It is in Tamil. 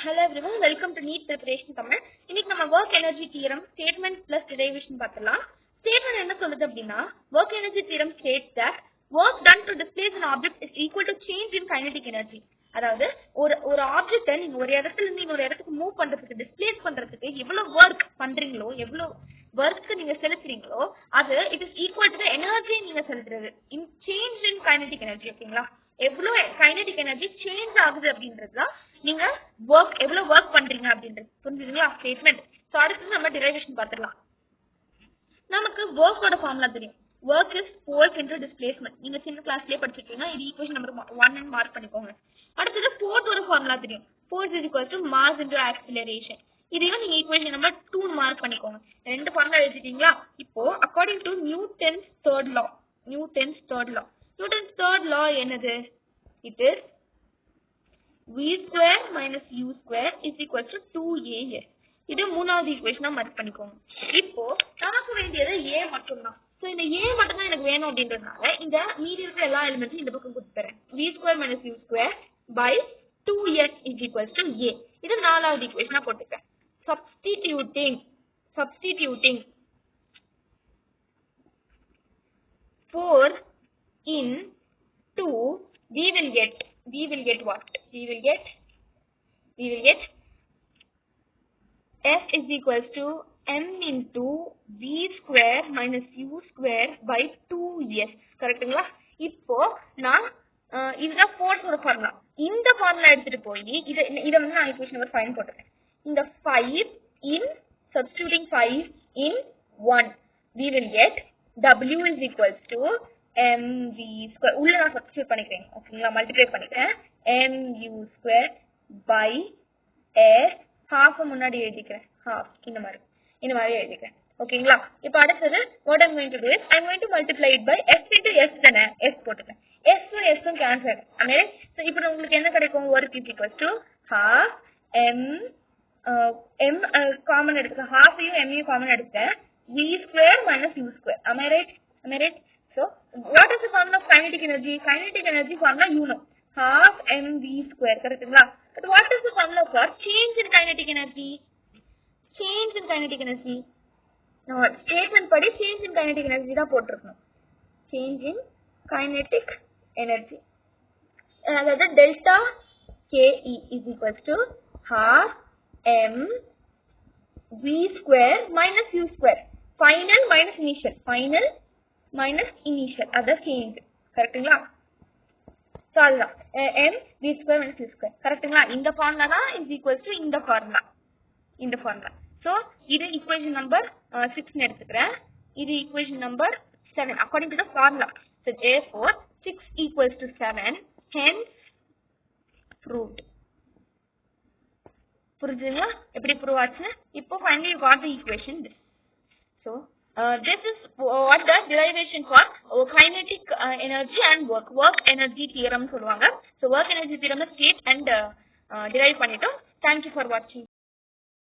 Hello everyone, welcome to NEET preparation Tamil. இன்னைக்கு நம்ம work energy theorem statement plus derivation பார்த்தலாம். Statement என்ன சொல்லுது அப்படின்னா work energy theorem states that work done to displace an object is equal to change in kinetic energy. அதாவது ஒரு ஆப்ஜெக்ட்டை நீங்க ஒரு இடத்துல இருந்து இன்னொரு இடத்துக்கு மூவ் பண்றதுக்கு டிஸ்பிளேஸ் பண்றதுக்கு எவ்வளவு வர்க் பண்றீங்களோ எவ்வளவு வர்க் நீங்க செலுத்துறீங்களோ அது it is equal to energy நீங்க செலுத்துறது in change in kinetic energy. ஓகேங்களா, எவ்வளவு கைனடிக் எனர்ஜி சேஞ்ச் ஆகுது அப்படின்றதுதான் நீங்க எவ்வளவு ஒர்க் பண்றீங்க அப்படின்றது. புரிஞ்சுதுங்களா ஸ்டேட்மெண்ட்? சோ அடுத்து நம்ம டெரிவேஷன் பார்த்துடலாம். நமக்கு ஒர்க்கோட ஃபார்முலா தெரியும். work is force into displacement. நீங்க சின்ன கிளாஸ்லயே படிச்சிருக்கீங்க. இது ஈக்குவேஷன் நம்பர் 1 ன்னு மார்க் பண்ணிக்கோங்க. அடுத்து ஃபோர்த் ஒரு ஃபார்முலா தெரியும். force is equal to mass into acceleration. இதையும் நீங்க ஈக்குவேஷன் நம்பர் 2 ன்னு மார்க் பண்ணிக்கோங்க. ரெண்டு ஃபார்முலா எழுதிட்டீங்களா? இப்போ according to Newton's third law என்னது? it is v square minus u square is equal to 2as. இது மூணாவது ஈக்குவேஷனா மார்க் பண்ணிக்கோங்க. இப்போ நமக்கு வேண்டியது a மட்டும் தான். சோ இந்த a மட்டும் தான் எனக்கு வேணும் அப்படின்றதுனால இந்த மீதி இருக்கிற எல்லா எலிமெண்ட்ஸையும் இந்த பக்கம் கொடுத்துறேன். v square minus u square by 2s is equal to a. இது நாலாவது ஈக்குவேஷனா போட்டுட்டேன். substituting 4 in 2 we will get what? We will get f is equals to m into v square minus u square by 2s. கரெக்ட்டுங்களா? இப்போ நான் இதுதான் ஃபோர்த் ஒரு ஃபார்முலா. இந்த ஃபார்முலா எடுத்துட்டு போய் இத வந்து நான் ஈக்குவேஷன் நம்பர் 5 போட்டுறேன். இந்த 5 in substituting 5 in 1 we will get w is equals to mv square. உள்ள நான் சப்ஸ்டிட்யூட் பண்ணிக்கிறேன். ஓகேங்களா, மல்டிப்ளை பண்ணிக்கிறேன். mu square by s half முன்னாடி எழுதிக்கிறேன். half இந்த மாதிரி எழுதிக்கிறேன். ஓகேங்களா, இப்போ அடுத்தது what I'm going to do is I'm going to multiply it by s into s தானே, s போட்டுக்கிறேன். s ம் கேன்சல். அதனால சோ இப்போ உங்களுக்கு என்ன கிடைக்கும்? work is equals to half m common எடுத்துக்க, half யும் m யும் காமன் எடுத்துட்டேன். v square minus u square. Am I right? So what is the formula of kinetic energy? Kinetic energy formula you know, half mv square. கரெக்ட்டுங்களா? But what is the formula for change in kinetic energy? Statement படி change in kinetic energy தான் போட்டுருக்கணும். change in kinetic energy அதாவது delta ke is equals to half m v square minus u square. Final minus initial அத change. கரெக்ட்டுங்களா? சோ அதுதான் m v square minus u square. கரெக்ட்டுங்களா? இந்த ஃபார்முலா தான் is equals to இந்த ஃபார்முலா. சோ இது ஈக்குவேஷன் நம்பர் 6 ன்னு எடுத்துக்கிறேன். இது equation number 7 according to the formula. So therefore 6 equals to 7, hence proved. புரிஞ்சுங்களா எப்படி ப்ரூவ் ஆச்சுன்னு? இப்போ finally you got the equation this. So this is what the derivation for kinetic energy and work energy theorem சொல்லுவாங்க. So work energy theorem state and derive பண்ணிட்டோம். Thank you for watching.